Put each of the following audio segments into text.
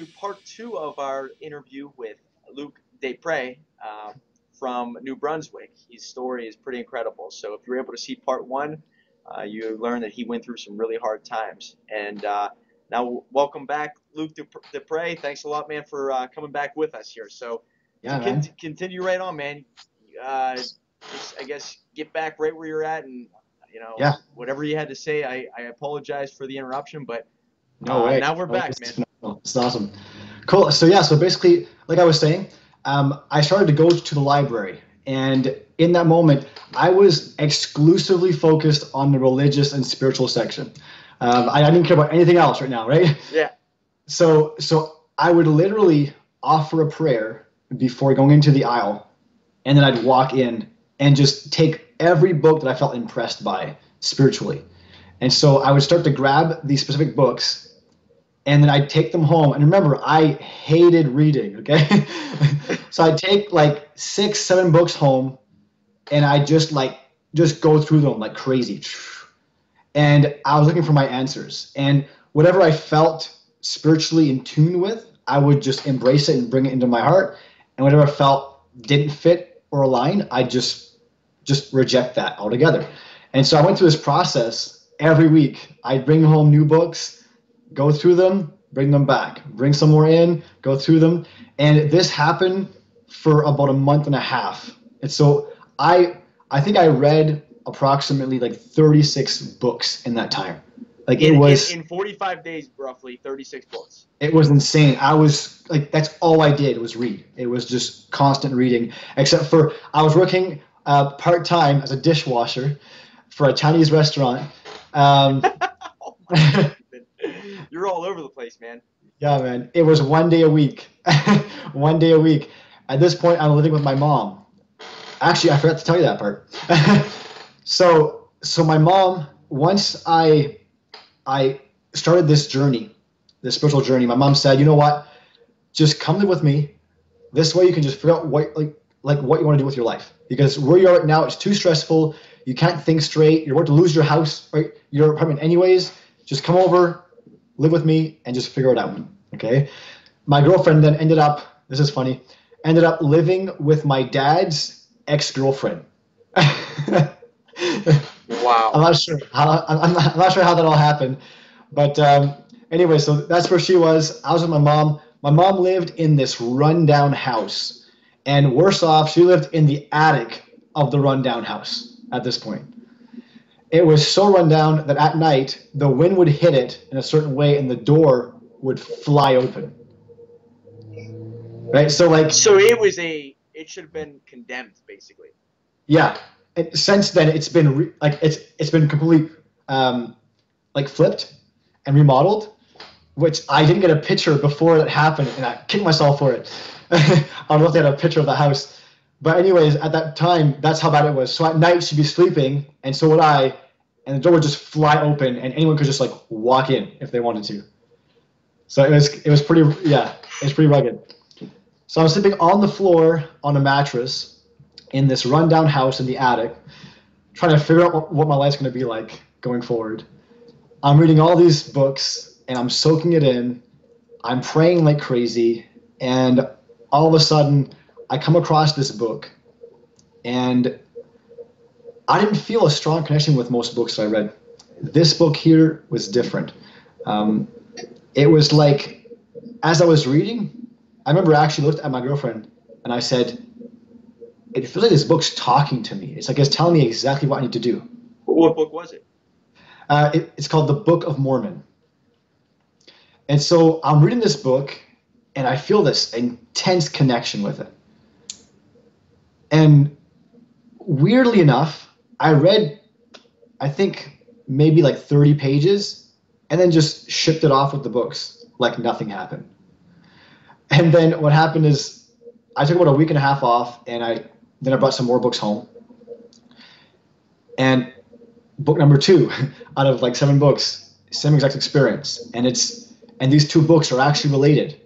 to part two of our interview with Luc Despres from New Brunswick. His story is pretty incredible. So if you're able to see part one, you learn that he went through some really hard times. And now, welcome back, Luc Despres. Thanks a lot, man, for coming back with us here. So Yeah, man. continue right on, man. I guess get back right where you're at, and Yeah. whatever you had to say. I apologize for the interruption, but No way. now we're No, back, this man. is phenomenal. It's awesome. Cool. So yeah. So basically, like I was saying, I started to go to the library, and in that moment, I was exclusively focused on the religious and spiritual section. I didn't care about anything else right now, right? Yeah. So I would literally offer a prayer before going into the aisle, and then I'd walk in and just take every book that I felt impressed by spiritually. And so I would start to grab these specific books, and then I'd take them home. And remember, I hated reading, okay? So I'd take like 6, 7 books home, and I just go through them like crazy. And I was looking for my answers. And whatever I felt spiritually in tune with, I would just embrace it and bring it into my heart. And whatever I felt didn't fit or align, I just reject that altogether. And so I went through this process every week. I'd bring home new books, go through them, bring them back, bring some more in, go through them. And this happened for about a month and a half. And so I think I read approximately like 36 books in that time. Like it was in 45 days, roughly 36 books. It was insane. I was like, that's all I did was read. It was just constant reading, except for I was working part-time as a dishwasher for a Chinese restaurant. Oh You're all over the place, man. Yeah, man. It was 1 day a week. 1 day a week. At this point, I'm living with my mom. Actually, I forgot to tell you that part. So my mom, once I started this journey, this spiritual journey, my mom said, you know what? Just come live with me. This way you can just figure out what you want to do with your life. Because where you are right now, it's too stressful. You can't think straight. You're about to lose your house, right? Your apartment anyways. Just come over, live with me, and just figure it out. Okay? My girlfriend then ended up living with my dad's ex-girlfriend. Wow. I'm not sure how that all happened, but anyway, so that's where she was. I was with my mom. My mom lived in this rundown house, and worse off, she lived in the attic of the rundown house at this point. It was so rundown that at night the wind would hit it in a certain way, and the door would fly open. Right, so it should have been condemned, basically. Yeah. And since then, it's been it's been completely flipped and remodeled, which I didn't get a picture before that happened, and I kicked myself for it. I don't know if they had a picture of the house, but anyways, at that time, that's how bad it was. So at night, she'd be sleeping, and so would I, and the door would just fly open, and anyone could just walk in if they wanted to. So it was pretty rugged. So I'm sleeping on the floor on a mattress in this rundown house in the attic, trying to figure out what my life's going to be like going forward. I'm reading all these books, and I'm soaking it in. I'm praying like crazy, and all of a sudden, I come across this book, and I didn't feel a strong connection with most books that I read. This book here was different. It was like, as I was reading, I remember I actually looked at my girlfriend, and I said, it feels like this book's talking to me. It's like it's telling me exactly what I need to do. What book was it? It's called the Book of Mormon. And so I'm reading this book, and I feel this intense connection with it. And weirdly enough, I read, I think, maybe like 30 pages, and then just shipped it off with the books like nothing happened. And then what happened is I took about a week and a half off, and then I brought some more books home. And book number 2 out of like 7 books, same exact experience. And these 2 books are actually related.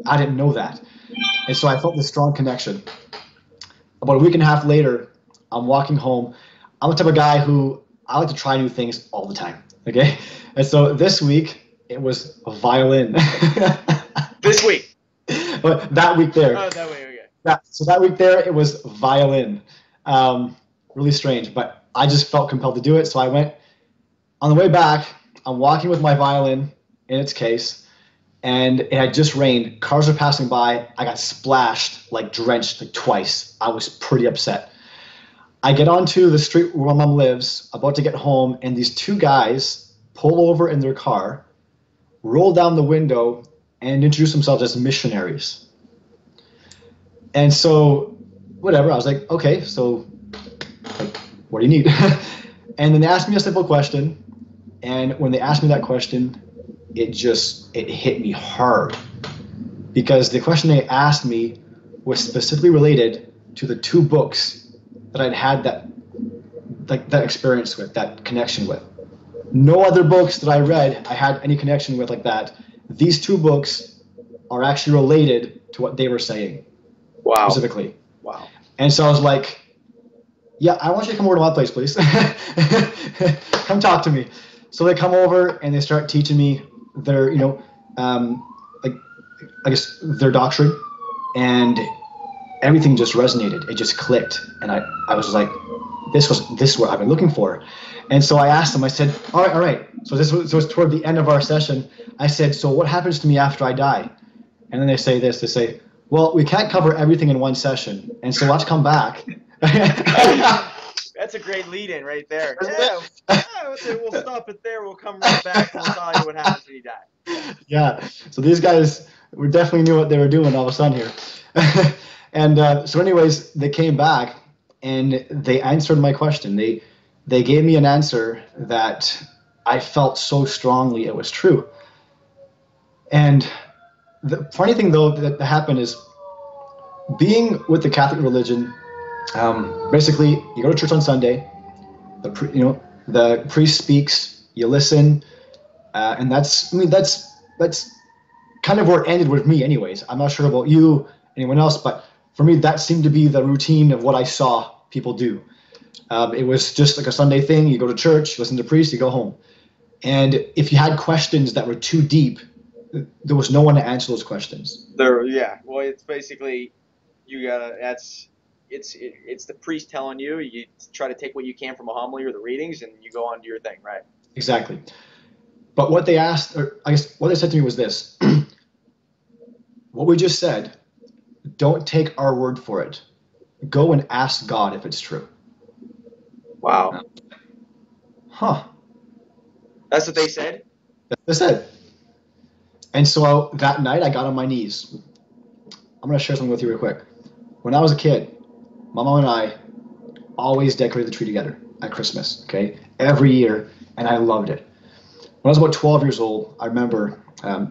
I didn't know that. And so I felt this strong connection. About a week and a half later, I'm walking home. I'm the type of guy who I like to try new things all the time. Okay? And so this week it was a violin. week? But that week there. Oh, that way, okay. So that week there, it was violin. Really strange, but I just felt compelled to do it. So I went. On the way back, I'm walking with my violin in its case, and it had just rained. Cars were passing by. I got splashed, like drenched, like twice. I was pretty upset. I get onto the street where my mom lives, about to get home, and these two guys pull over in their car, roll down the window, and introduce themselves as missionaries. And so, whatever, I was like, okay, so, like, what do you need? And then they asked me a simple question, and when they asked me that question, it hit me hard. Because the question they asked me was specifically related to the two books that I'd had that experience with, that connection with. No other books that I read I had any connection with like that. These two books are actually related to what they were saying. Wow. Specifically. Wow. And so I was like, yeah, I want you to come over to my place, please. Come talk to me. So they come over and they start teaching me their, like, I guess their doctrine, and everything just resonated. It just clicked. And I was like, this is what I've been looking for. And so I asked them, I said, all right. So this was toward the end of our session. I said, so what happens to me after I die? And then they say, well, we can't cover everything in one session. And so let's come back. That's a great lead-in right there. Yeah, we'll stop it there. We'll come right back and we'll tell you what happens when you die. Yeah. So these guys definitely knew what they were doing all of a sudden here. And so anyways, they came back and they answered my question. They gave me an answer that I felt so strongly it was true. And the funny thing, though, that happened is being with the Catholic religion, basically, you go to church on Sunday, the priest speaks, you listen, and that's kind of where it ended with me anyways. I'm not sure about you, anyone else, but for me, that seemed to be the routine of what I saw people do. It was just like a Sunday thing. You go to church, you listen to the priest, you go home. And if you had questions that were too deep, there was no one to answer those questions. Yeah. Well, it's basically, it's the priest telling you. You try to take what you can from a homily or the readings, and you go on to your thing, right? Exactly. But what they asked, or I guess what they said to me was this: what we just said, don't take our word for it. Go and ask God if it's true. Wow. Huh. That's what they said? That's what they said. And so that night I got on my knees. I'm going to share something with you real quick. When I was a kid, my mom and I always decorated the tree together at Christmas, okay? Every year, and I loved it. When I was about 12 years old, I remember, I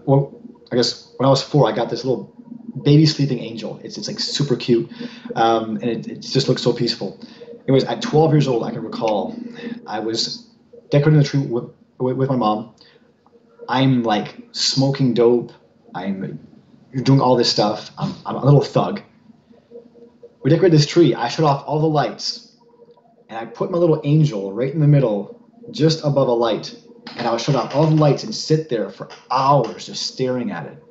guess when I was 4, I got this little baby sleeping angel. It's like super cute, and it just looks so peaceful. Anyways, at 12 years old, I can recall, I was decorating the tree with my mom. I'm like smoking dope. I'm doing all this stuff. I'm a little thug. We decorated this tree. I shut off all the lights, and I put my little angel right in the middle, just above a light. And I would shut off all the lights and sit there for hours just staring at it.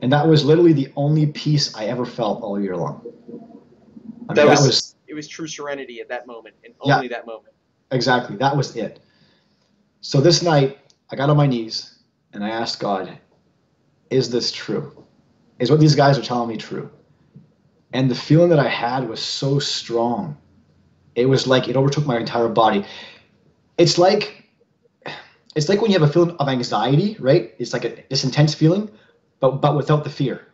And that was literally the only peace I ever felt all year long. It was true serenity at that moment, and only that moment. Exactly. That was it. So this night, I got on my knees, and I asked God, is this true? Is what these guys are telling me true? And the feeling that I had was so strong. It was like it overtook my entire body. It's like when you have a feeling of anxiety, right? It's like this intense feeling, but without the fear,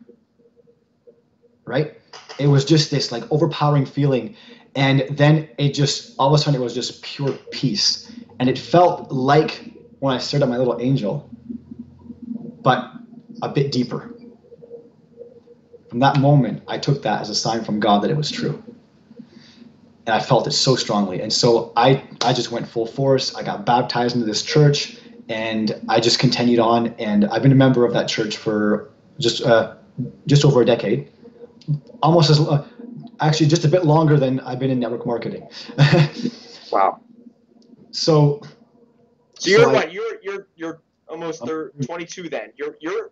right? It was just this like overpowering feeling, and then it just all of a sudden it was just pure peace, and it felt like when I stared at my little angel, but a bit deeper. From that moment, I took that as a sign from God that it was true. And I felt it so strongly. And so I just went full force. I got baptized into this church, and I just continued on. And I've been a member of that church for just over a decade. Almost actually just a bit longer than I've been in network marketing. Wow. So you're what? You're almost 22 then. You're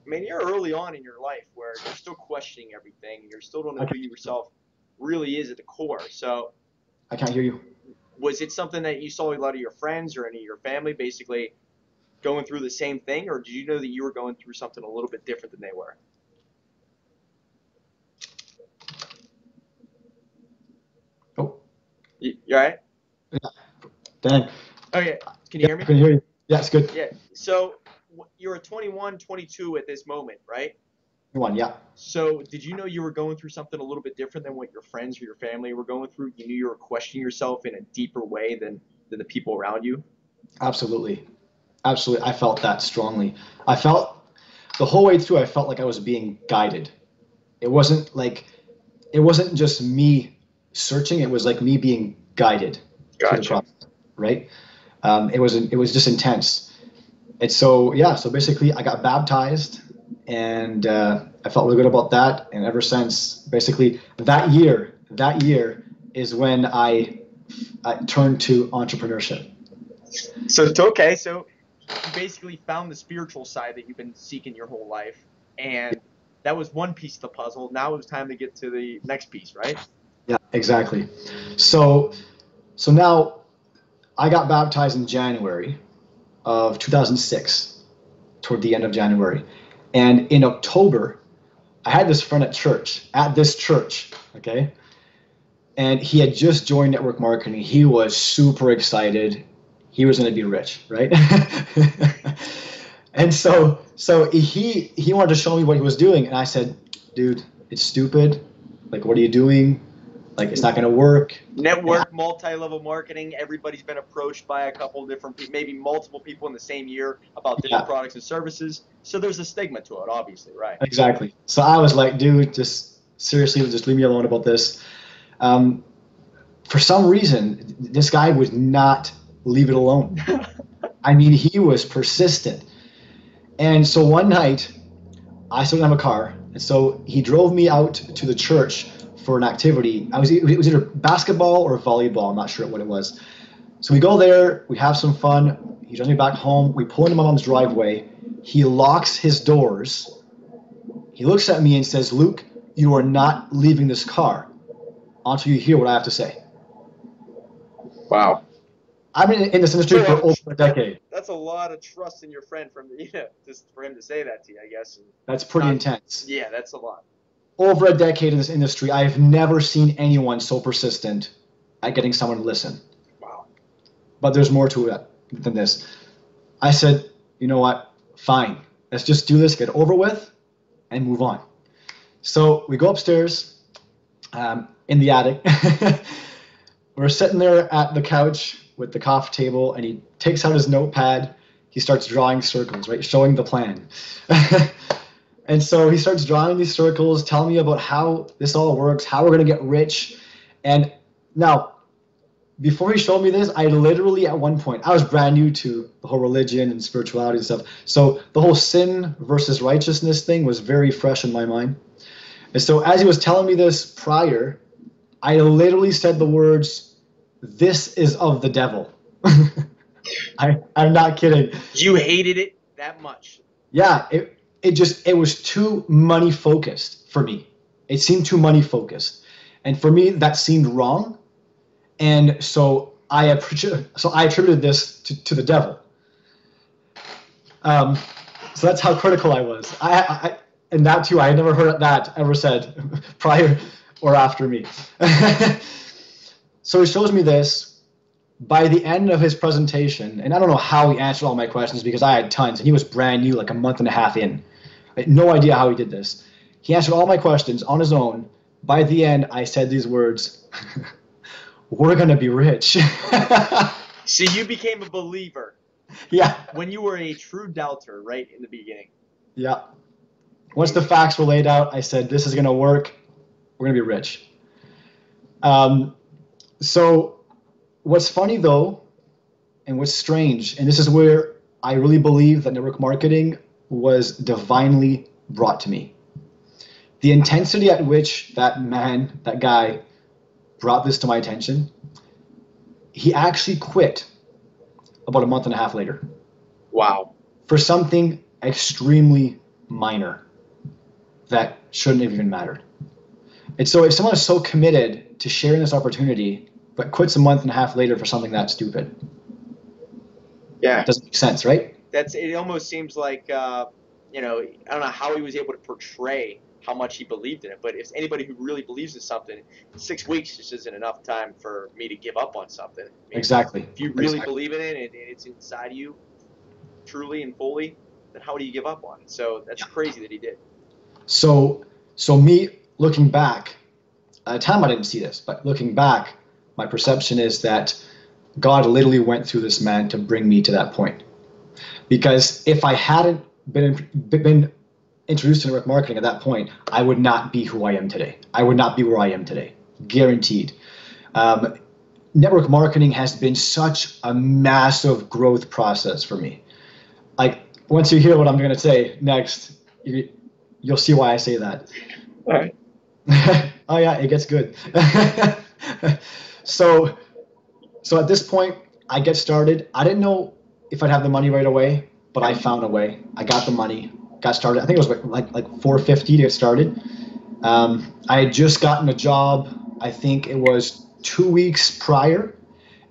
I mean, you're early on in your life where you're still questioning everything. You still don't know who yourself really is at the core. So, I can't hear you. was it something that you saw a lot of your friends or any of your family basically going through the same thing, or did you know that you were going through something a little bit different than they were? Oh, You all right? dang. Okay. Can you Yeah, hear I me? can hear you. Yeah, it's good. Yeah. So you're 21, 22 at this moment, right? One, yeah, So did you know you were going through something a little bit different than what your friends or your family were going through? You knew you were questioning yourself in a deeper way than the people around you? absolutely. Absolutely. I felt that strongly. I felt the whole way through, I felt like I was being guided. It wasn't like, it wasn't just me searching, it was like me being guided through the Gotcha. process, right? It was just intense. And so, yeah, so basically I got baptized and I felt really good about that. And ever since, basically that year is when I turned to entrepreneurship. So it's okay. So you basically found the spiritual side that you've been seeking your whole life, and that was one piece of the puzzle. Now it was time to get to the next piece, right? Yeah, exactly. So, so now I got baptized in January of 2006, toward the end of January. And in October, I had this friend at this church, okay? And he had just joined network marketing. He was super excited. He was going to be rich, right? And so he wanted to show me what he was doing, and I said, "Dude, it's stupid. Like, what are you doing? Like, it's not going to work." And Network, multi-level marketing. Everybody's been approached by a couple of different people, maybe multiple people in the same year about different yeah, products and services. So there's a stigma to it, obviously, right? exactly. So I was like, "Dude, just seriously, just leave me alone about this." Um, for some reason, this guy would not leave it alone. I mean, he was persistent. And so one night, I still didn't have a car, and so he drove me out to the church for an activity. It was either basketball or volleyball. I'm not sure what it was. So we go there, we have some fun. He drives me back home. We pull into my mom's driveway. He locks his doors. He looks at me and says, "Luke, you are not leaving this car until you hear what I have to say." Wow. I've been in this industry for over a decade. That's a lot of trust in your friend just for him to say that to you, I guess. And That's pretty not, intense. yeah, that's a lot. Over a decade in this industry, I have never seen anyone so persistent at getting someone to listen. Wow. But there's more to it than this. I said, "You know what? Fine. Let's just do this, get it over with, and move on." So we go upstairs in the attic. We're sitting there at the couch with the coffee table, and he takes out his notepad. He starts drawing circles, right, showing the plan. And so he starts drawing these circles, telling me about how this all works, how we're going to get rich. And now, before he showed me this, I literally, at one point, I was brand new to the whole religion and spirituality and stuff. So the whole sin versus righteousness thing was very fresh in my mind. And so as he was telling me this prior, I literally said the words, "This is of the devil." I'm not kidding. You hated it that much. Yeah, it was too money focused for me. It seemed too money focused. And for me, that seemed wrong. And so I attributed this to the devil. So that's how critical I was. And that too, I had never heard that ever said prior or after me. So he shows me this. By the end of his presentation, and I don't know how he answered all my questions because I had tons, and he was brand new, like a month and a half in. I had no idea how he did this. He answered all my questions on his own. By the end, I said these words, "We're going to be rich." So you became a believer. Yeah. When you were a true doubter, right in the beginning. Yeah. Once the facts were laid out, I said, "This is going to work. We're going to be rich." So what's funny though, and what's strange, and this is where I really believe that network marketing was divinely brought to me. The intensity at which that guy brought this to my attention, he actually quit about a month and a half later. Wow. For something extremely minor that shouldn't have even mattered. And so if someone is so committed to sharing this opportunity, but quits a month and a half later for something that stupid, Yeah, it doesn't make sense, right? it almost seems like I don't know how he was able to portray how much he believed in it. But if anybody who really believes in something, 6 weeks just isn't enough time for me to give up on something. I mean, Exactly. if you really believe in it and it's inside you, truly and fully, then how do you give up on it? So that's crazy that he did. So me looking back, at the time I didn't see this, but looking back, my perception is that God literally went through this man to bring me to that point. Because if I hadn't been introduced to network marketing at that point, I would not be who I am today. I would not be where I am today, guaranteed. Network marketing has been such a massive growth process for me. Like, once you hear what I'm going to say next, you'll see why I say that. All right. Oh yeah, it gets good. So at this point, I get started. I didn't know if I'd have the money right away, but I found a way. I got the money, got started. I think it was like $450 to get started. I had just gotten a job. I think it was 2 weeks prior,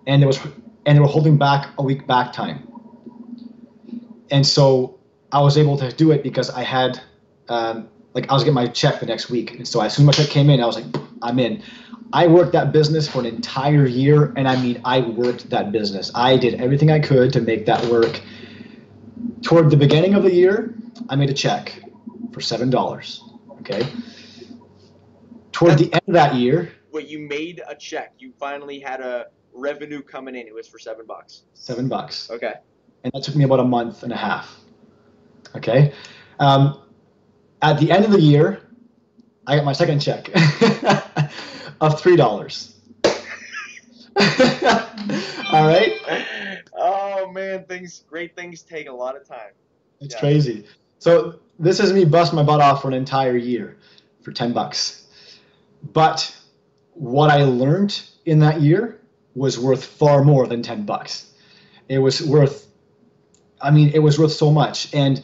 and they were holding back a week back time. And so I was able to do it because I had, I was getting my check the next week. And so as soon as my check came in, I was like, I'm in. I worked that business for an entire year. And I mean, I worked that business. I did everything I could to make that work. Toward the beginning of the year, I made a check for $7. Okay. Toward the end of that year. Wait, you made a check. You finally had a revenue coming in. It was for $7. $7. Okay. And that took me about a month and a half. Okay. At the end of the year, I got my second check of $3. All right. Oh man, great things take a lot of time. It's crazy. So this is me busting my butt off for an entire year for $10. But what I learned in that year was worth far more than $10. It was worth so much. And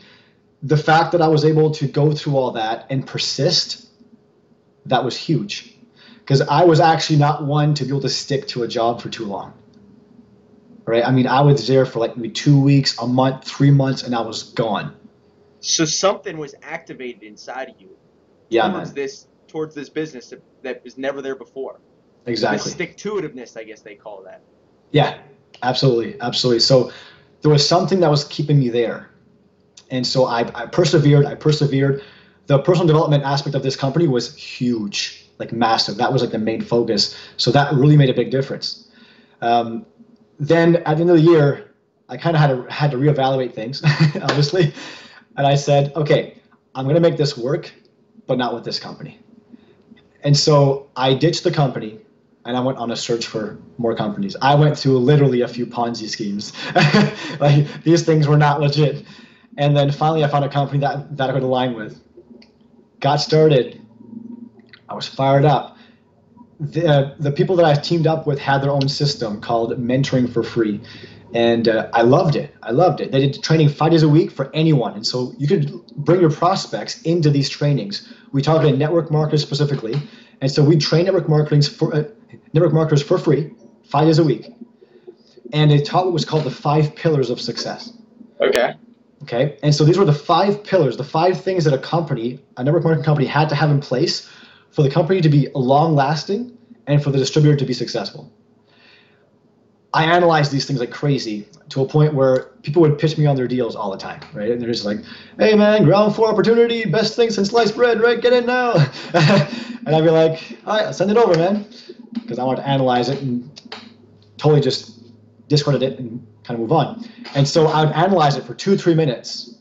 the fact that I was able to go through all that and persist, that was huge. Because I was actually not one to be able to stick to a job for too long. Right? I mean, I was there for like maybe 2 weeks, a month, 3 months, and I was gone. So something was activated inside of you towards this business that was never there before. Exactly. The stick-to-itiveness, I guess they call that. Yeah, absolutely. Absolutely. So there was something that was keeping me there. And so I persevered. The personal development aspect of this company was huge, like massive. That was like the main focus. So that really made a big difference. Then at the end of the year, I kind of had to reevaluate things, obviously. And I said, okay, I'm going to make this work, but not with this company. And so I ditched the company and I went on a search for more companies. I went through literally a few Ponzi schemes. Like, these things were not legit. And then finally I found a company that I could align with. Got started. I was fired up. The people that I teamed up with had their own system called Mentoring for Free. And I loved it. They did training 5 days a week for anyone. And so you could bring your prospects into these trainings. We targeted network marketers specifically. And so we train network marketers for free, 5 days a week. And they taught what was called the 5 pillars of success. Okay. And so these were the 5 pillars, the 5 things that a network marketing company had to have in place for the company to be long lasting and for the distributor to be successful. I analyzed these things like crazy to a point where people would pitch me on their deals all the time, right? And they're just like, hey man, ground floor opportunity, best thing since sliced bread, right? Get in now. And I'd be like, all right, send it over, man. Because I wanted to analyze it and totally just discredit it and kind of move on. And so I would analyze it for 2-3 minutes.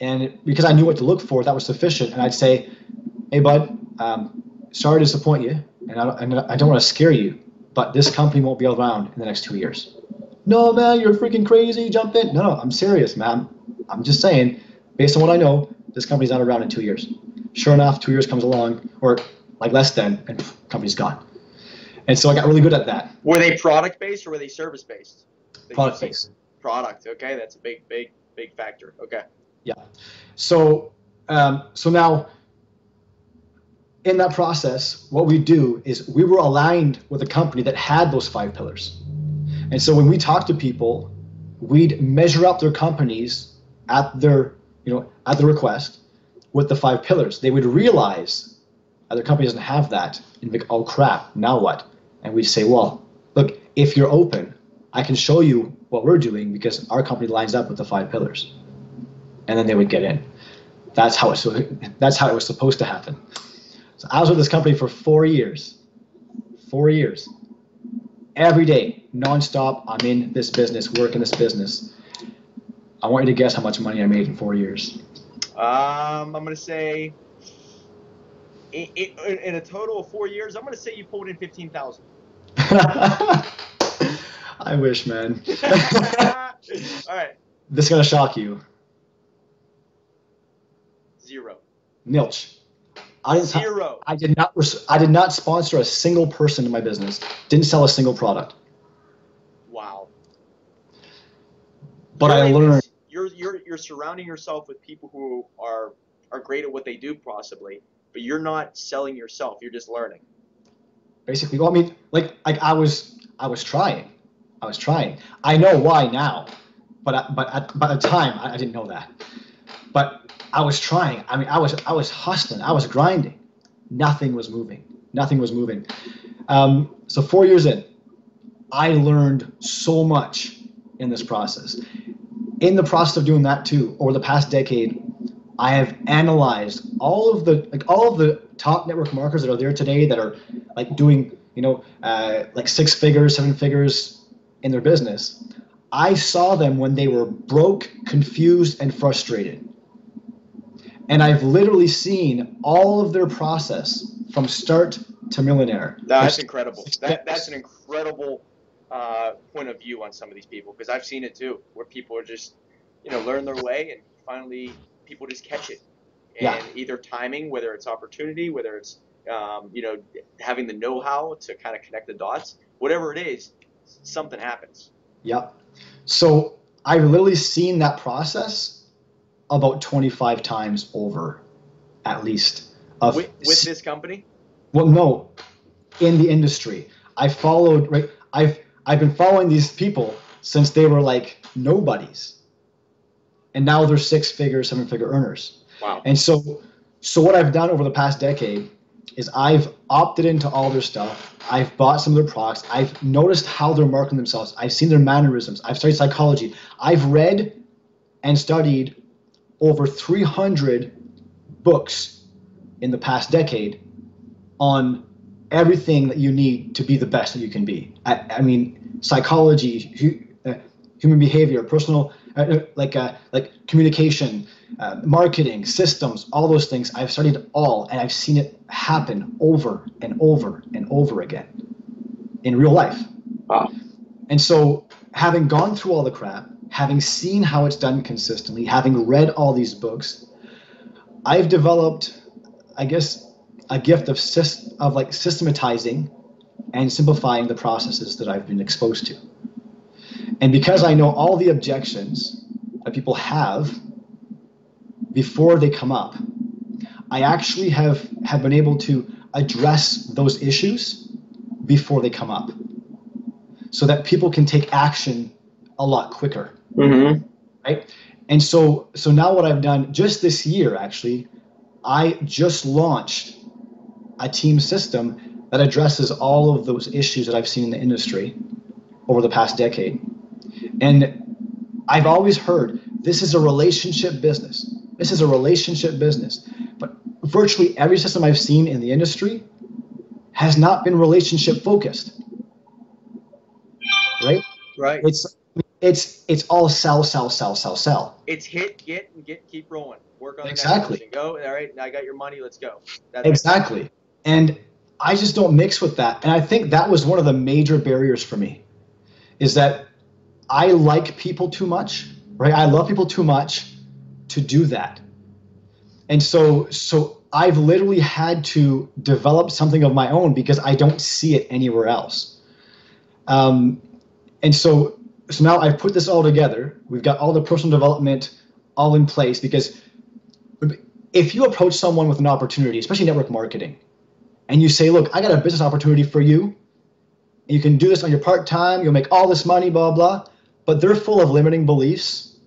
And because I knew what to look for, that was sufficient. And I'd say, hey bud, sorry to disappoint you. And I don't want to scare you, but this company won't be around in the next 2 years. No, man, you're freaking crazy. Jump in. No, I'm serious, man. I'm just saying, based on what I know, this company's not around in 2 years. Sure enough, 2 years comes along, or like less than, and company's gone. And so I got really good at that. Were they product-based or were they service-based? Product-based. Product. Okay, that's a big factor. Okay. Yeah. So So now, in that process, what we do is we were aligned with a company that had those 5 pillars. And so when we talk to people, we'd measure up their companies at their, at the request with the 5 pillars. They would realize their company doesn't have that, and be like, oh crap, now what? And we'd say, well, look, if you're open, I can show you what we're doing because our company lines up with the 5 pillars. And then they would get in. That's how it was supposed to happen. So I was with this company for 4 years. 4 years. Every day, nonstop, I'm in this business, working this business. I want you to guess how much money I made in 4 years. I'm going to say, in a total of 4 years, I'm going to say you pulled in $15,000. I wish, man. All right. This is going to shock you. 0. Nilch. Zero. I did not sponsor a single person in my business. Didn't sell a single product. Wow. But I learned. You're surrounding yourself with people who are great at what they do, possibly, but you're not selling yourself. You're just learning. Basically, well, I mean, like I was trying. I know why now, but at the time I didn't know that. But I was trying. I mean, I was hustling. I was grinding. Nothing was moving. So 4 years in, I learned so much in this process. In the process of doing that too, over the past decade, I have analyzed all of the top network marketers that are there today that are like doing, like 6 figures, 7 figures in their business. I saw them when they were broke, confused, and frustrated. And I've literally seen all of their process from start to millionaire. That's incredible. That's an incredible point of view on some of these people, because I've seen it too, where people are just, learn their way, and finally people just catch it. And either timing, whether it's opportunity, whether it's, having the know-how to kind of connect the dots, whatever it is, something happens. Yep. So I've literally seen that process about 25 times over, at least. With this company? Well, no, in the industry. I've been following these people since they were like nobodies, and now they're 6-figure, 7-figure earners. Wow. And so what I've done over the past decade is I've opted into all their stuff. I've bought some of their products. I've noticed how they're marketing themselves. I've seen their mannerisms. I've studied psychology. I've read and studied over 300 books in the past decade on everything that you need to be the best that you can be. I mean, psychology, human behavior, personal, like communication, marketing, systems, all those things. I've studied all, and I've seen it happen over and over and over again in real life. Wow. And so, having gone through all the crap, having seen how it's done consistently, having read all these books, I've developed, I guess, a gift of systematizing and simplifying the processes that I've been exposed to. And because I know all the objections that people have before they come up, I actually have been able to address those issues before they come up, so that people can take action a lot quicker. Mm-hmm. Right? And so now what I've done just this year, actually, I just launched a team system that addresses all of those issues that I've seen in the industry over the past decade. And I've always heard this is a relationship business. This is a relationship business. But virtually every system I've seen in the industry has not been relationship focused. Right? Right. It's all sell. It's hit, get, and keep rolling. Work on the exactly. Next go. All right, now I got your money. Let's go. That's exactly. It. And I just don't mix with that. And I think that was one of the major barriers for me, is that I like people too much, right? I love people too much to do that. And so I've literally had to develop something of my own because I don't see it anywhere else. And so now I've put this all together. We've got all the personal development all in place, because if you approach someone with an opportunity, especially network marketing, and you say, look, I got a business opportunity for you, and you can do this on your part-time, you'll make all this money, blah, blah, but they're full of limiting beliefs,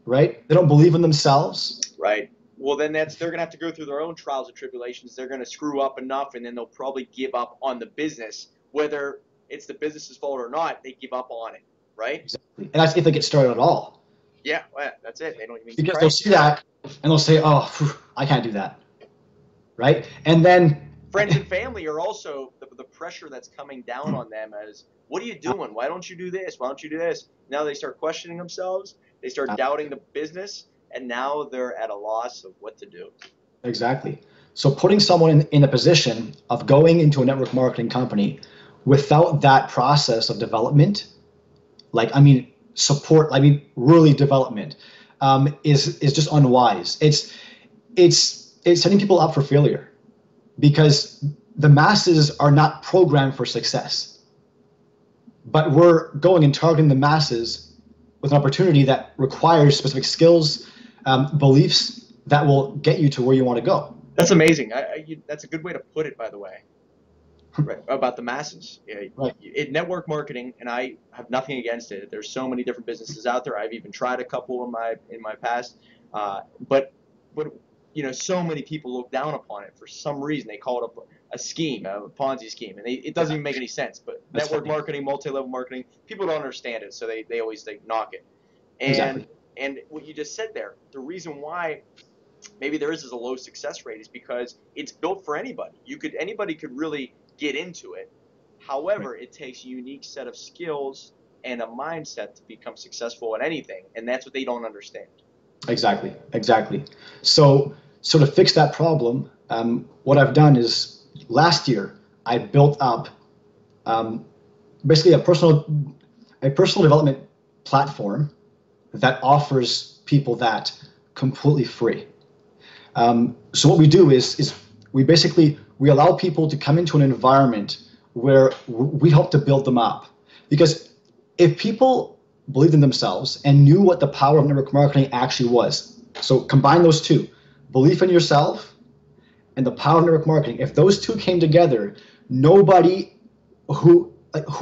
right? They don't believe in themselves. Right. Well, then they're going to have to go through their own trials and tribulations. They're going to screw up enough, and then they'll probably give up on the business, whether it's the business's fault or not. They give up on it, right? Exactly. And that's if they get started at all. Yeah, well, that's it. They don't even because they'll see that and they'll say, "Oh, phew, I can't do that," right? And then friends and family are also the pressure that's coming down on them as, what are you doing? Why don't you do this? Why don't you do this? Now they start questioning themselves. They start doubting the business, and now they're at a loss of what to do. Exactly. So putting someone in a position of going into a network marketing company without that process of development, support, really development, is just unwise. It's setting people up for failure, because the masses are not programmed for success. But we're going and targeting the masses with an opportunity that requires specific skills, beliefs that will get you to where you want to go. That's amazing. That's a good way to put it, by the way. Right, about the masses. Right. In network marketing, and I have nothing against it. There's so many different businesses out there. I've even tried a couple in my past, but so many people look down upon it for some reason. They call it a scheme, a Ponzi scheme, and it doesn't even make any sense. But That's network funny. marketing, multi-level marketing, people don't understand it, so they always knock it. And Exactly. and what you just said there, the reason why maybe there is a low success rate is because it's built for anybody. Anybody could really get into it. However, it takes a unique set of skills and a mindset to become successful at anything, and that's what they don't understand. Exactly. So to fix that problem, what I've done is last year I built up basically a personal development platform that offers people that completely free. So what we do is we allow people to come into an environment where we help to build them up. Because if people believed in themselves and knew what the power of network marketing actually was, so combine those two, belief in yourself and the power of network marketing, if those two came together, nobody who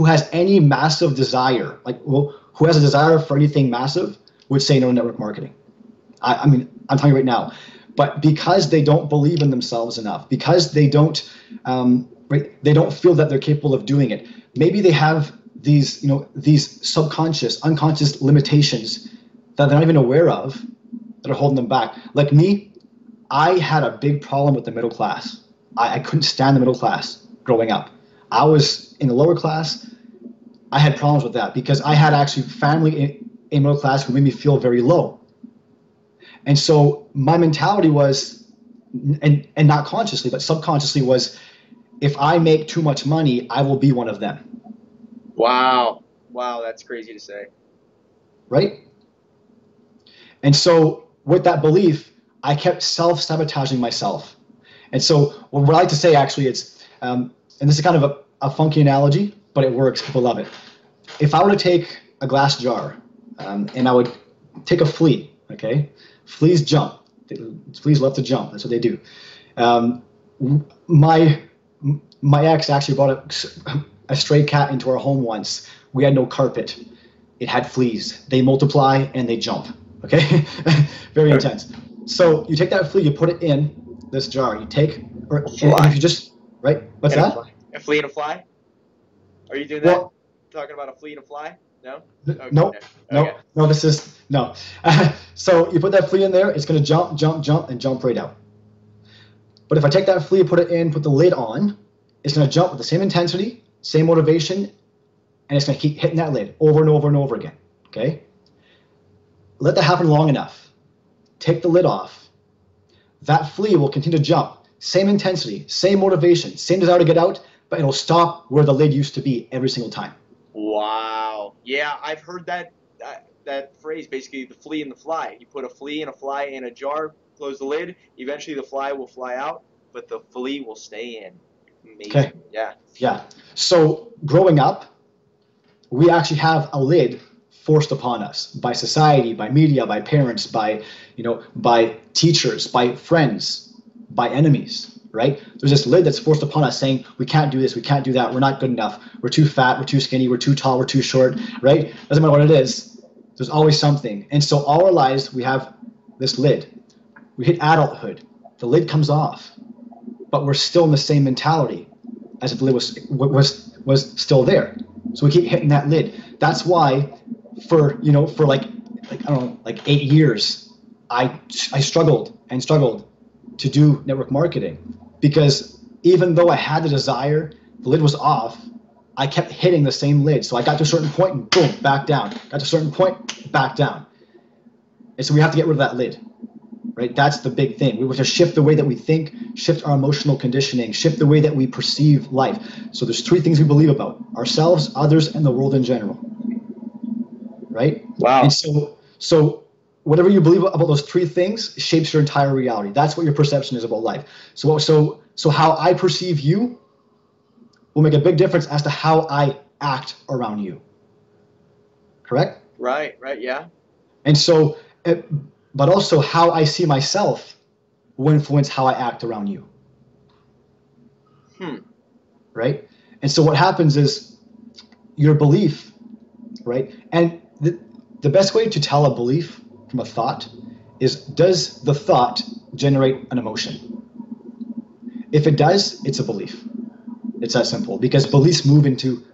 has any massive desire, who has a desire for anything massive, would say no to network marketing. I'm telling you right now. But because they don't believe in themselves enough, because they don't feel that they're capable of doing it, maybe they have these subconscious, unconscious limitations that they're not even aware of that are holding them back. Like me, I had a big problem with the middle class. I couldn't stand the middle class growing up. I was in the lower class. I had problems with that because I had actually family in middle class who made me feel very low. And so my mentality was, and not consciously, but subconsciously was, if I make too much money, I will be one of them. Wow, that's crazy to say. Right? And so with that belief, I kept self-sabotaging myself. And so what I like to say actually is, and this is kind of a funky analogy, but it works, people love it. If I were to take a glass jar and I would take a flea, okay? Fleas jump. Fleas love to jump. That's what they do. My ex actually brought a stray cat into our home once. We had no carpet. It had fleas. They multiply and they jump. Okay, very intense. So you take that flea, you put it in this jar. You take, or if you just right. What's that? A flea and a fly. Are you doing that? Well, talking about a flea and a fly? No. Okay. No. This is no. So you put that flea in there, it's going to jump, and jump right out. But if I take that flea, put it in, put the lid on, it's going to jump with the same intensity, same motivation, and it's going to keep hitting that lid over and over and over again. Okay. Let that happen long enough. Take the lid off. That flea will continue to jump. Same intensity, same motivation, same desire to get out, but it'll stop where the lid used to be every single time. Wow. Yeah, I've heard that phrase, basically the flea and the fly. You put a flea and a fly in a jar, close the lid, eventually the fly will fly out, but the flea will stay in. Amazing. Okay. Yeah. Yeah. So growing up, we actually have a lid forced upon us by society, by media, by parents, by, by teachers, by friends, by enemies, right? There's this lid that's forced upon us saying, we can't do this, we can't do that, we're not good enough, we're too fat, we're too skinny, we're too tall, we're too short, right? Doesn't matter what it is, there's always something. And so all our lives, we have this lid. We hit adulthood, the lid comes off, but we're still in the same mentality as if the lid was still there. So we keep hitting that lid. That's why for like I don't know, like 8 years, I struggled to do network marketing, because even though I had the desire, the lid was off, I kept hitting the same lid. So I got to a certain point and boom, back down. Got to a certain point, back down. And so we have to get rid of that lid, right? That's the big thing. We have to shift the way that we think, shift our emotional conditioning, shift the way that we perceive life. So there's 3 things we believe about: ourselves, others, and the world in general, right? Wow. And so whatever you believe about those 3 things shapes your entire reality. That's what your perception is about life. So how I perceive you will make a big difference as to how I act around you. Correct? Right, yeah. And so, but also how I see myself will influence how I act around you. Right? And so what happens is your belief, right? And the best way to tell a belief from a thought is, does the thought generate an emotion? If it does, it's a belief. It's that simple, because beliefs move into,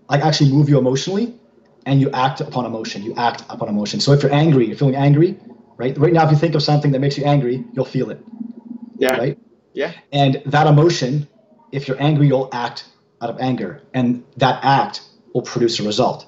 actually move you emotionally, and you act upon emotion. You act upon emotion. So if you're angry, you're feeling angry, right? Right now, if you think of something that makes you angry, you'll feel it. Yeah. Right? Yeah. And that emotion, if you're angry, you'll act out of anger, and that act will produce a result.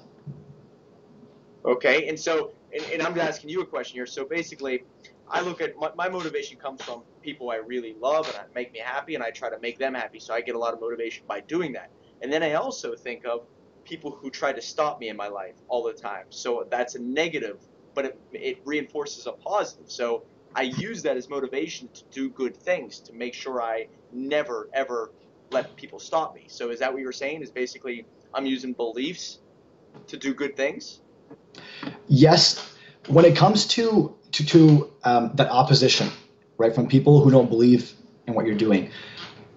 Okay, and so, and I'm asking you a question here. So basically, I look at my motivation comes from people I really love and make me happy, and I try to make them happy. So I get a lot of motivation by doing that. And then I also think of people who try to stop me in my life all the time. So that's a negative, but it reinforces a positive. So I use that as motivation to do good things, to make sure I never, ever let people stop me. So is that what you're saying? Is basically I'm using beliefs to do good things? Yes. When it comes to that opposition, right, from people who don't believe in what you're doing,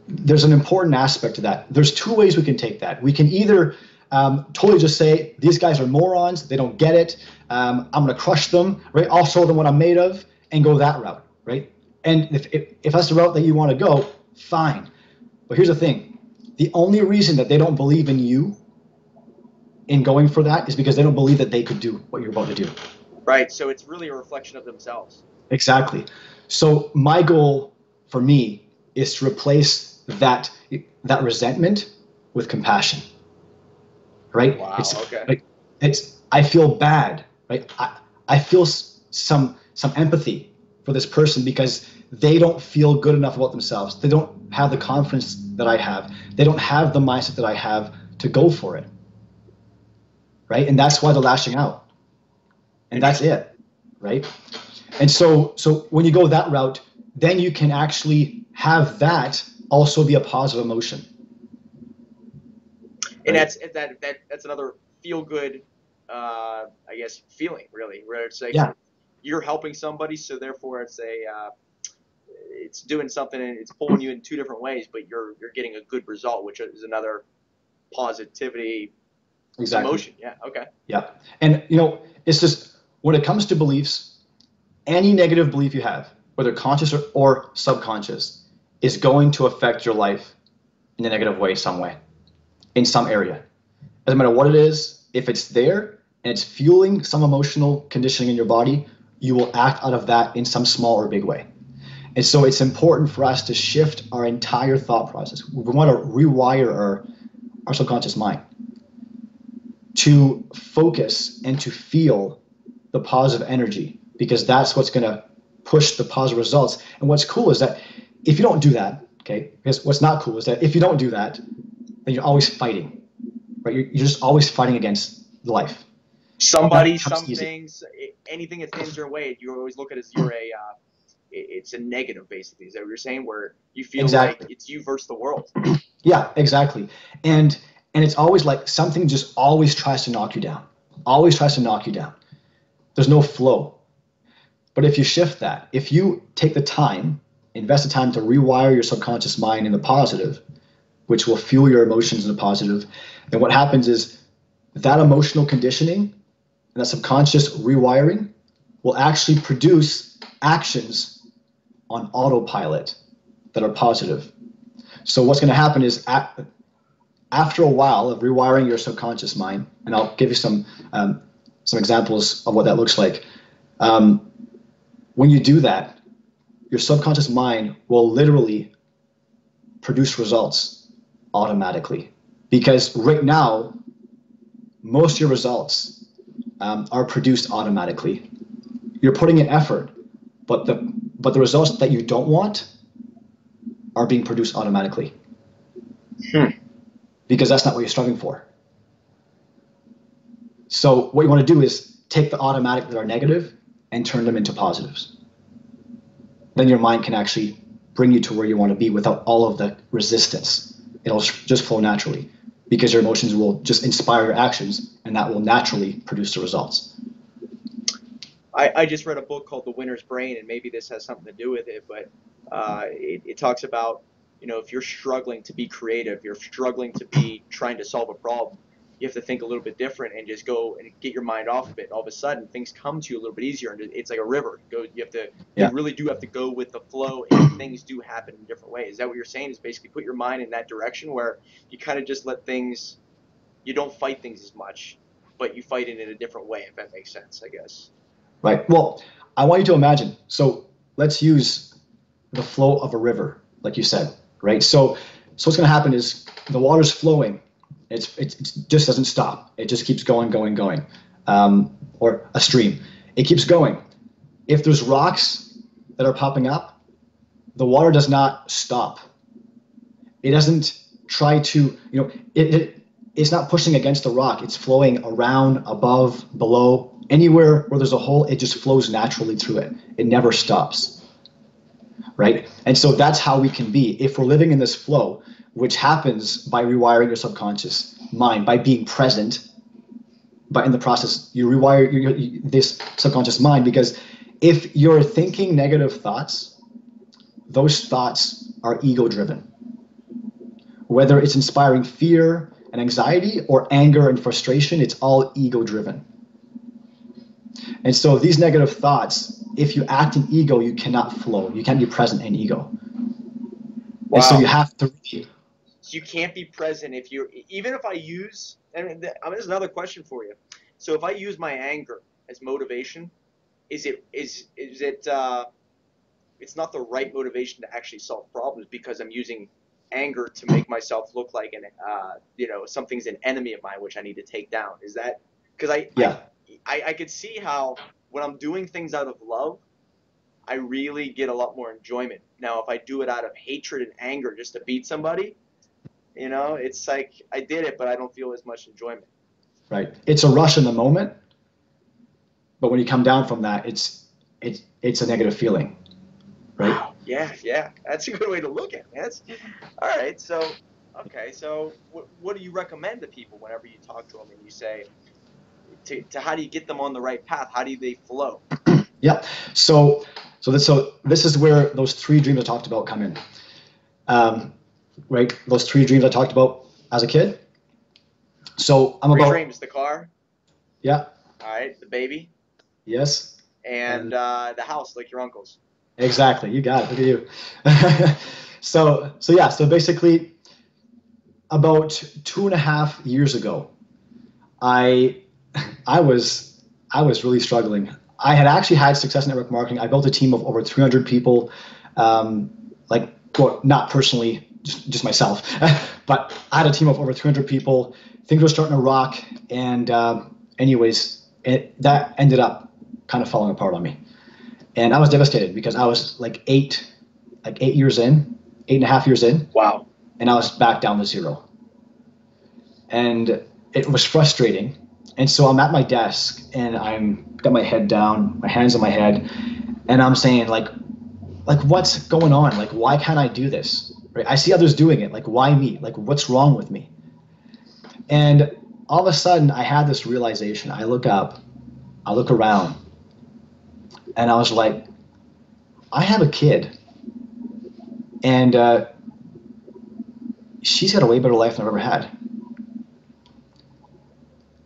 there's an important aspect to that. There's 2 ways we can take that. We can either totally just say, these guys are morons, they don't get it, I'm going to crush them, right? I'll show them what I'm made of, and go that route, right? And if that's the route that you want to go, fine. But here's the thing. The only reason that they don't believe in you in going for that is because they don't believe that they could do what you're about to do. Right, so it's really a reflection of themselves. Exactly. So my goal for me is to replace that resentment with compassion. Right? Wow, okay. I feel bad, right? I feel some empathy for this person because they don't feel good enough about themselves. They don't have the confidence that I have. They don't have the mindset that I have to go for it. Right? And that's why they're lashing out. And that's it. Right? And so when you go that route, then you can actually have that also be a positive emotion. And right? that's another feel good, I guess, feeling really, where it's like you're helping somebody, so therefore it's doing something and it's pulling you in 2 different ways, but you're getting a good result, which is another positivity emotion. Yeah. Okay. Yeah. And it's just, when it comes to beliefs, any negative belief you have, whether conscious or subconscious, is going to affect your life in a negative way, some way, in some area. Doesn't matter what it is, if it's there and it's fueling some emotional conditioning in your body, you will act out of that in some small or big way. And so it's important for us to shift our entire thought process. We want to rewire our subconscious mind to focus and to feel the positive energy, because that's what's going to push the positive results. And what's cool is that if you don't do that, okay, because what's not cool is that if you don't do that, then you're always fighting, right? You're just always fighting against life. Somebody, some things, anything that stands your way, you always look at it as it's a negative, basically. Is that what you're saying? Where you feel like it's you versus the world. Yeah, exactly. And it's always like something just always tries to knock you down. always tries to knock you down. There's no flow. But if you shift that, if you take the time, invest the time to rewire your subconscious mind in the positive, which will fuel your emotions in the positive, then what happens is that emotional conditioning and that subconscious rewiring will actually produce actions on autopilot that are positive. So what's going to happen is after a while of rewiring your subconscious mind, and I'll give you some examples of what that looks like. When you do that, your subconscious mind will literally produce results automatically. Because right now, most of your results are produced automatically. You're putting in effort, but the results that you don't want are being produced automatically. Because that's not what you're striving for. So what you want to do is take the automatic that are negative and turn them into positives. Then your mind can actually bring you to where you want to be without all of the resistance. It'll just flow naturally because your emotions will just inspire your actions, and that will naturally produce the results. I just read a book called The Winner's Brain, and maybe this has something to do with it, but it talks about, if you're struggling to be creative, you're struggling to be trying to solve a problem, you have to think a little bit different and just go and get your mind off of it. All of a sudden, things come to you a little bit easier, and it's like a river. You really do have to go with the flow, and things do happen in different ways. Is that what you're saying? Is basically put your mind in that direction where you kind of just let things, you don't fight things as much, but you fight it in a different way, if that makes sense, I guess. Right. Well, I want you to imagine. So let's use the flow of a river, like you said, right? So what's going to happen is the water's flowing. It just doesn't stop. It just keeps going. Or a stream. It keeps going. If there's rocks that are popping up, the water does not stop. It doesn't try to, it's not pushing against the rock. It's flowing around, above, below. Anywhere where there's a hole, it just flows naturally through it. It never stops, right? And so that's how we can be. If we're living in this flow, which happens by rewiring your subconscious mind, by being present, but in the process, you rewire this subconscious mind, because if you're thinking negative thoughts, those thoughts are ego-driven. Whether it's inspiring fear and anxiety or anger and frustration, it's all ego-driven. And so these negative thoughts, if you act in ego, you cannot flow. You can't be present in ego. Wow. And so you have to really... You can't be present even if I use, and there's another question for you. So if I use my anger as motivation, is it it's not the right motivation to actually solve problems, because I'm using anger to make myself look like something's an enemy of mine, which I need to take down. Is that, because I could see how when I'm doing things out of love, I really get a lot more enjoyment. Now, if I do it out of hatred and anger just to beat somebody, it's like I did it, but I don't feel as much enjoyment. Right. It's a rush in the moment, but when you come down from that, it's a negative feeling, right? Wow. Yeah. That's a good way to look at it. All right. So, okay. So, what do you recommend to people whenever you talk to them and you say, to how do you get them on the right path? How do they flow? Yeah. So this is where those 3 dreams I talked about come in. Right. Those 3 dreams I talked about as a kid. So I'm 3 dreams: the car. Yeah. All right. The baby. Yes. And the house, like your uncle's. Exactly. You got it. Look at you. So basically, about 2.5 years ago, I was really struggling. I had actually had success in network marketing. I built a team of over 300 people, not personally, just myself, but I had a team of over 300 people. Things were starting to rock, and that ended up kind of falling apart on me. And I was devastated because I was like 8.5 years in. Wow. And I was back down to 0. And it was frustrating. And so I'm at my desk and I'm got my head down, my hands on my head, and I'm saying like what's going on? Like, why can't I do this? Right? I see others doing it. Like, why me? Like, what's wrong with me? And all of a sudden I had this realization. I look up, I look around, and I was like, I have a kid, and she's got a way better life than I've ever had.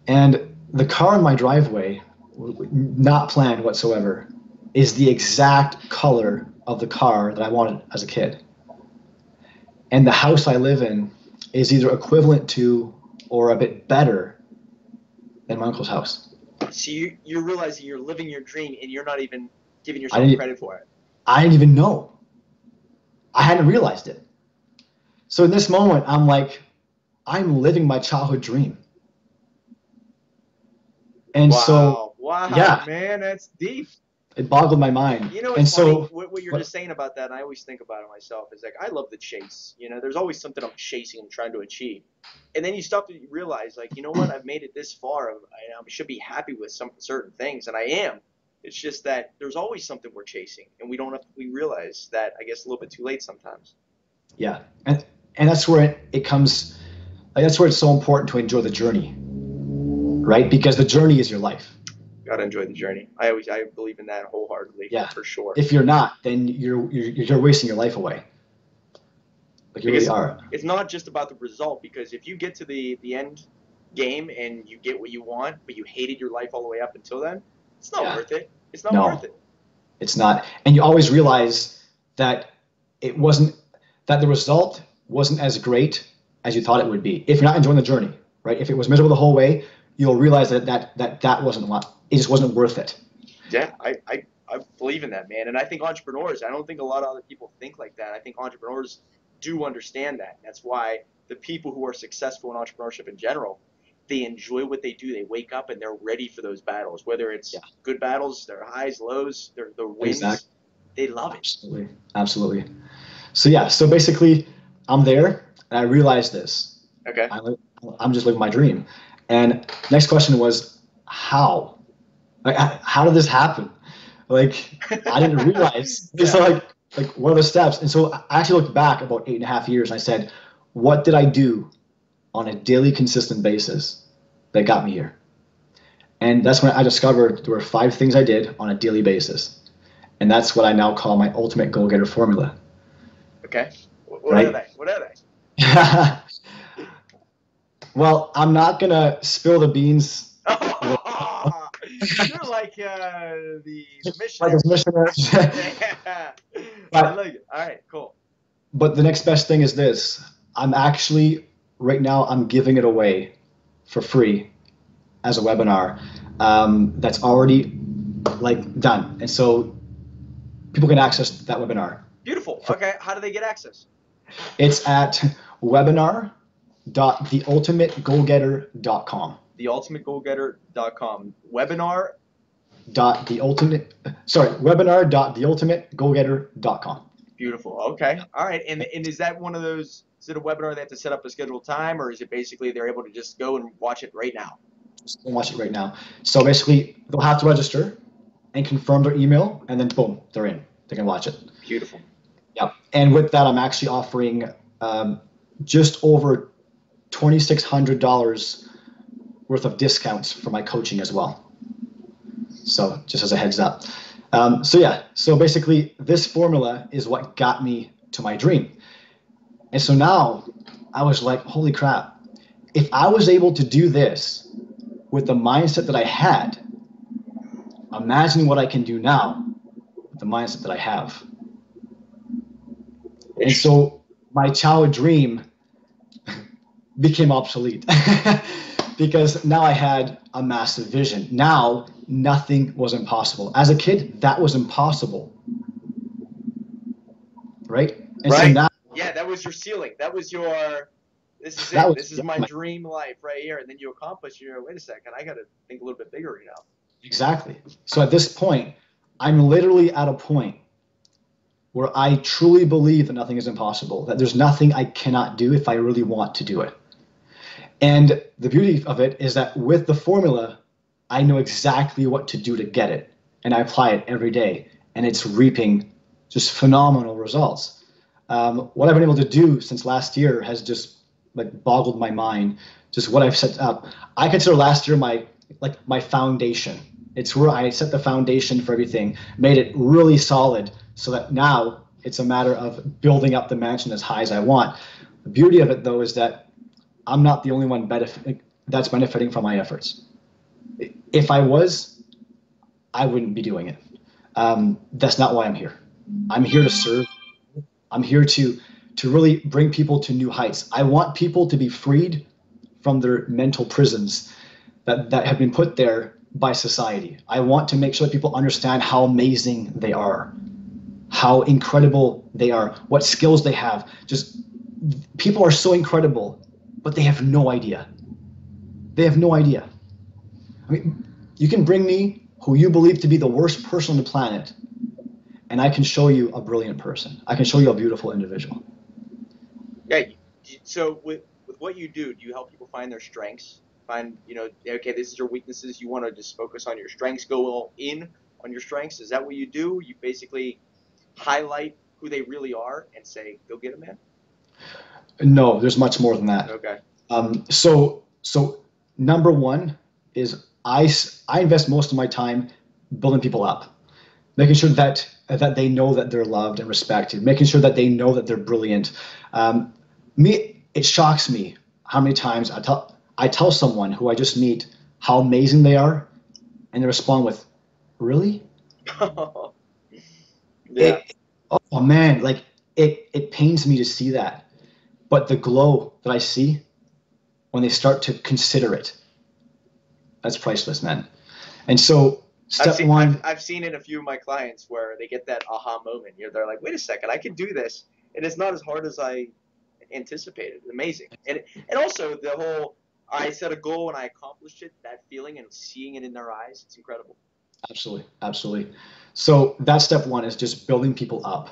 And the car in my driveway, not planned whatsoever, is the exact color of the car that I wanted as a kid. And the house I live in is either equivalent to or a bit better than my uncle's house. So you're realizing you're living your dream and you're not even giving I yourself didn't, credit for it. I didn't even know. I hadn't realized it. So in this moment, I'm like, I'm living my childhood dream. And so, Wow, yeah, man, that's deep. it boggled my mind. You know, And it's funny so, what you're what, just saying about that, and I always think about it myself. Is like I love the chase. You know, there's always something I'm chasing and trying to achieve, and then you stop to realize, like, you know what, I've made it this far. I should be happy with some certain things, and I am. It's just that there's always something we're chasing, and we realize that, I guess, a little bit too late sometimes. yeah, and that's where it comes. Like, that's where it's so important to enjoy the journey, right? Because the journey is your life. Gotta enjoy the journey. I believe in that wholeheartedly, Yeah. for sure. If you're not, then you're wasting your life away. Like you really Because are. it's not just about the result. Because if you get to the end game and you get what you want, but you hated your life all the way up until then, it's not Yeah. worth it. It's not No, worth it. it's not. And you always realize that it wasn't that the result wasn't as great as you thought it would be. If you're not enjoying the journey, right? If it was miserable the whole way, you'll realize that wasn't what it just wasn't worth it. Yeah, I believe in that, man. And I think entrepreneurs, I don't think a lot of other people think like that. I think entrepreneurs do understand that. That's why the people who are successful in entrepreneurship in general, they enjoy what they do. They wake up and they're ready for those battles, whether it's Yeah, good battles, their highs, lows, their wins. exactly. They love it. Absolutely. Absolutely. So yeah, so basically I'm there and I realized this. Okay. I'm just living my dream. And next question was how? Like how did this happen? Like I didn't realize. Yeah. So like what are the steps? And so I actually looked back about 8.5 years and I said, what did I do on a daily consistent basis that got me here? And that's when I discovered there were 5 things I did on a daily basis. And that's what I now call my ultimate goal-getter formula. Okay. What Right? are they? What are they? Well, I'm not gonna spill the beans. You're like the Like missionary. a missionary. Yeah. I but like it. All right, cool. but the next best thing is this. I'm actually right now I'm giving it away for free as a webinar that's already like done, and so people can access that webinar. Beautiful. Okay, how do they get access? It's at webinar.theultimategoalgetter.com. Theultimategoalgetter.com. Webinar. Webinar.theultimategoalgetter.com. Beautiful. Okay. All right. And is that one of those? Is it a webinar they have to set up a scheduled time, or is it basically they're able to just go and watch it right now? Just watch it right now. So basically, they'll have to register and confirm their email, and then boom, they're in. They can watch it. Beautiful. Yeah. And with that, I'm actually offering just over $2,600 worth of discounts for my coaching as well. So just as a heads up. So basically, this formula is what got me to my dream. And so now I was like, holy crap, if I was able to do this with the mindset that I had, imagine what I can do now with the mindset that I have. And so my childhood dream became obsolete because now I had a massive vision. Now nothing was impossible. As a kid, that was impossible. Right? And right. So now, yeah, that was your ceiling. That was your, this is that it. was, This is my dream life right here. And then you accomplish, you're, wait a second, I got to think a little bit bigger now. Exactly. So at this point, I'm literally at a point where I truly believe that nothing is impossible, that there's nothing I cannot do if I really want to do it. And the beauty of it is that with the formula, I know exactly what to do to get it. And I apply it every day. And it's reaping just phenomenal results. What I've been able to do since last year has just like boggled my mind just what I've set up. I consider last year my foundation. It's where I set the foundation for everything, made it really solid so that now it's a matter of building up the mansion as high as I want. The beauty of it, though, is that I'm not the only one that's benefiting from my efforts. If I was, I wouldn't be doing it. That's not why I'm here. I'm here to serve. I'm here to really bring people to new heights. I want people to be freed from their mental prisons that have been put there by society. I want to make sure that people understand how amazing they are, how incredible they are, what skills they have. Just people are so incredible, but they have no idea. They have no idea. I mean, you can bring me who you believe to be the worst person on the planet, and I can show you a brilliant person. I can show you a beautiful individual. Yeah. So with what you do you help people find their strengths? Find, okay, this is your weaknesses. You want to just focus on your strengths, go all in on your strengths. Is that what you do? You basically highlight who they really are and say, go get them, man? No, there's much more than that. Okay. So number one is I invest most of my time building people up, making sure that they know that they're loved and respected, making sure that they know that they're brilliant. It shocks me how many times I tell someone who I just meet how amazing they are, and they respond with, "Really?" Yeah. Oh man, like it pains me to see that, but the glow that I see when they start to consider it, that's priceless, man. And so I've seen in a few of my clients where they get that aha moment. They're like, wait a second, I can do this, and it's not as hard as I anticipated. Amazing. And also the whole, I set a goal and I accomplished it, that feeling and seeing it in their eyes, it's incredible. Absolutely. So that's step one, is just building people up.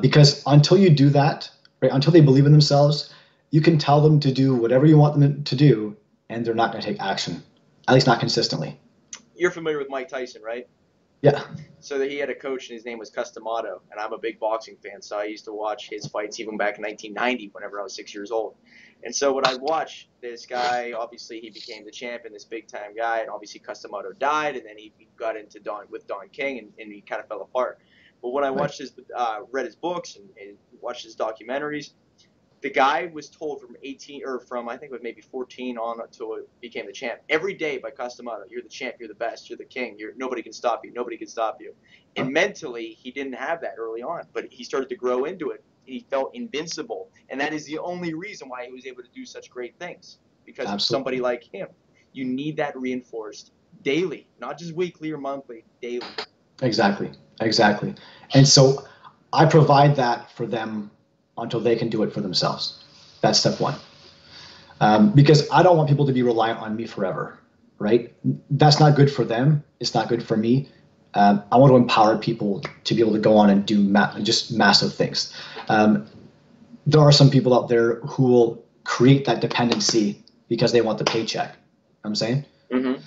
Because until you do that, right, until they believe in themselves, you can tell them to do whatever you want them to do, and they're not going to take action, at least not consistently. You're familiar with Mike Tyson, right? Yeah. So he had a coach, and his name was Customato, and I'm a big boxing fan, so I used to watch his fights even back in 1990 whenever I was 6 years old. And so when I watched this guy, obviously he became the champion, this big-time guy, and obviously Customato died, and then he got into Don King, and he kind of fell apart. But when I watched read his books and watched his documentaries, the guy was told from 18 or from I think it was maybe 14 on until it became the champ every day by Customato, you're the champ, you're the best, you're the king, nobody can stop you, nobody can stop you. And mentally he didn't have that early on, but he started to grow into it. He felt invincible, and that is the only reason why he was able to do such great things, because of somebody like him. You need that reinforced daily, not just weekly or monthly, daily. Exactly. And so I provide that for them until they can do it for themselves. That's step one. Because I don't want people to be reliant on me forever, right? That's not good for them. It's not good for me. I want to empower people to be able to go on and do just massive things. There are some people out there who will create that dependency because they want the paycheck. I'm saying? Mm-hmm.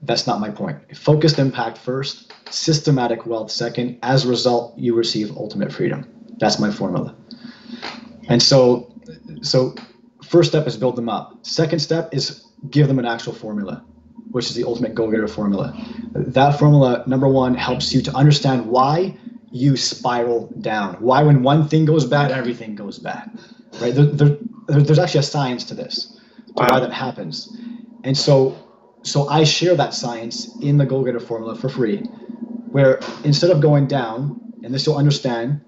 That's not my point. Focused impact first, systematic wealth second. As a result, you receive ultimate freedom. That's my formula. And so first step is build them up. Second step is give them an actual formula, which is the ultimate go-getter formula. That formula, number one, helps you to understand why you spiral down. Why when one thing goes bad, everything goes bad, right? There's actually a science to this, to why that happens. And so I share that science in the go-getter formula for free, where instead of going down, and this you'll understand,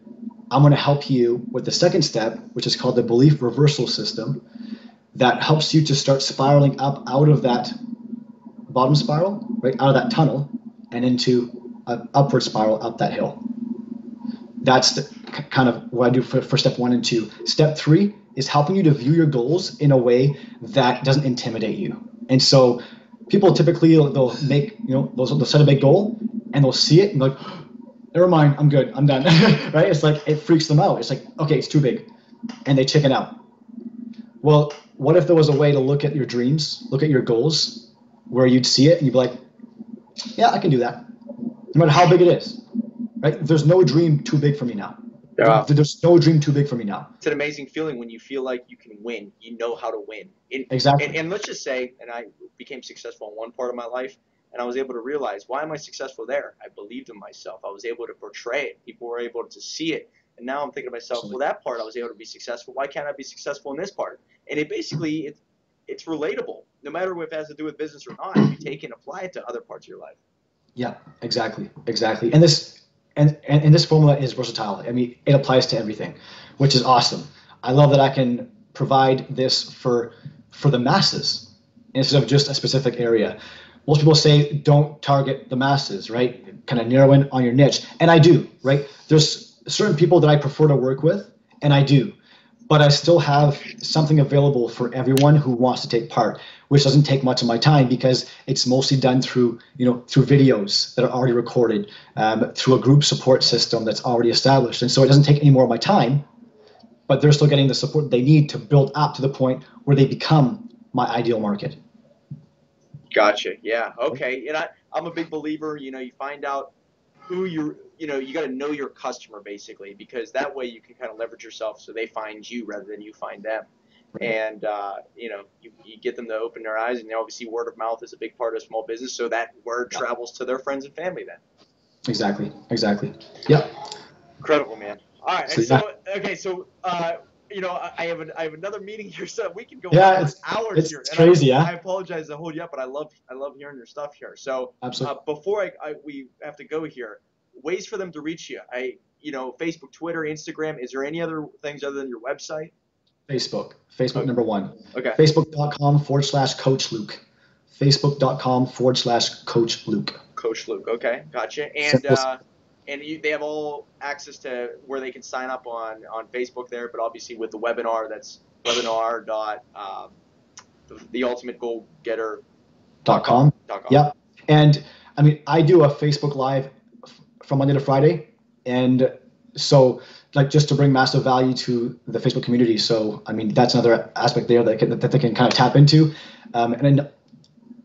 I'm going to help you with the second step, which is called the belief reversal system, that helps you to start spiraling up out of that bottom spiral, right, out of that tunnel, and into an upward spiral up that hill. That's kind of what I do for step 1 and 2. Step 3 is helping you to view your goals in a way that doesn't intimidate you. And so people typically, they'll make, they'll set a big goal and they'll see it and be like, never mind, I'm good, I'm done, right? It's like, it freaks them out. It's like, okay, it's too big, and they chicken out. Well, what if there was a way to look at your dreams, look at your goals, where you'd see it and you'd be like, yeah, I can do that, no matter how big it is, right? There's no dream too big for me now. Yeah. There's no dream too big for me now. It's an amazing feeling when you feel like you can win. You know how to win. Exactly. And let's just say, and I became successful in one part of my life, and I was able to realize, why am I successful there? I believed in myself. I was able to portray it. People were able to see it. And now I'm thinking to myself, well, Absolutely. that part I was able to be successful. Why can't I be successful in this part? And it's relatable. No matter if it has to do with business or not, you take it and apply it to other parts of your life. Yeah, exactly, exactly. And this formula is versatile. I mean, it applies to everything, which is awesome. I love that I can provide this for the masses instead of just a specific area. Most people say don't target the masses, right? Kind of narrow in on your niche, and I do, right? There's certain people that I prefer to work with, and I do, but I still have something available for everyone who wants to take part, which doesn't take much of my time because it's mostly done through, through videos that are already recorded, through a group support system that's already established. And so it doesn't take any more of my time, but they're still getting the support they need to build up to the point where they become my ideal market. Gotcha. Yeah. Okay. And I'm a big believer, you find out who you got to know your customer basically, because that way you can kind of leverage yourself so they find you rather than you find them. Right. And, you get them to open their eyes, and obviously word of mouth is a big part of small business. So that word Yeah, travels to their friends and family then. exactly. Exactly. Yep. Incredible, man. All right. So And yeah, so, okay. So, I have another meeting here, so we can go on yeah, for hours it's here. And crazy. I Yeah, apologize to hold you up, but I love hearing your stuff here. So, absolutely. before we have to go here, ways for them to reach you. Facebook, Twitter, Instagram. Is there any other things other than your website? Facebook Okay. number one, Okay. facebook.com/Coach Luke, facebook.com/Coach Luke. Coach Luke. Okay, gotcha. And Simple. they have all access to where they can sign up on Facebook there, but obviously with the webinar, that's webinar dot the ultimate goal getter Dot com com. dot com. Yep. And I mean, I do a Facebook Live from Monday to Friday, and so like just to bring massive value to the Facebook community. So I mean, that's another aspect there that they can kind of tap into, and then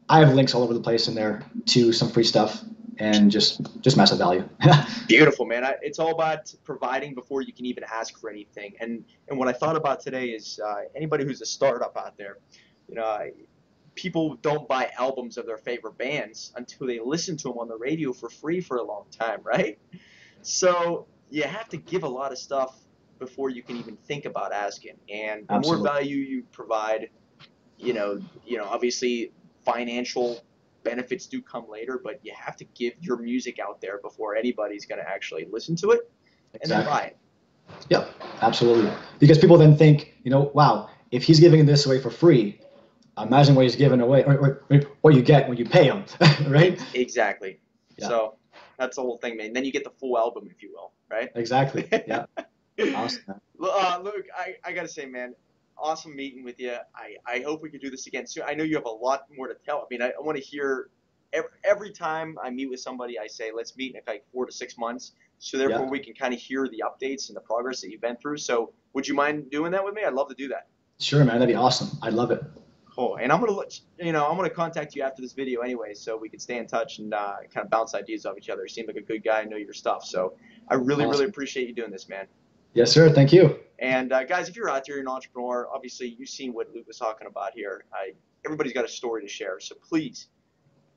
I have links all over the place in there to some free stuff and just massive value. Beautiful, man. It's all about providing before you can even ask for anything. And what I thought about today is anybody who's a startup out there, you know, people don't buy albums of their favorite bands until they listen to them on the radio for free for a long time, right? So you have to give a lot of stuff before you can even think about asking. And the more Absolutely. value you provide, obviously financial benefits do come later, but you have to give your music out there before anybody's going to actually listen to it and then Exactly. buy it. Yep. Absolutely. Because people then think, wow, if he's giving this away for free, imagine what he's giving away, or what you get when you pay him, right? Exactly. Yeah. So that's the whole thing, man. Then you get the full album, if you will, right? Exactly. Yeah. Awesome. Luke, I got to say, man, awesome meeting with you. I hope we could do this again soon. I know you have a lot more to tell. I mean, I want to hear every time I meet with somebody, I say, let's meet in like 4 to 6 months. So therefore, Yeah. we can kind of hear the updates and the progress that you've been through. So would you mind doing that with me? I'd love to do that. Sure, man. That'd be awesome. I'd love it. Cool. And I'm gonna contact you after this video anyway, so we can stay in touch and kind of bounce ideas off each other. You seem like a good guy. I know your stuff, so I really, really Awesome. appreciate you doing this, man. Yes, sir. Thank you. And guys, if you're out there, you're an entrepreneur. Obviously, you've seen what Luke was talking about here. Everybody's got a story to share, so please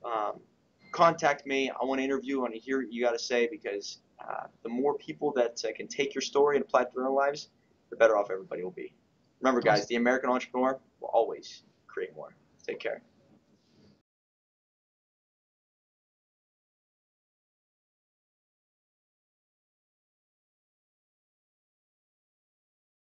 um, contact me. I want to interview. I want to hear what you got to say, because the more people that can take your story and apply it to their own lives, the better off everybody will be. Remember, guys, Awesome. the American entrepreneur will always create more. Take care.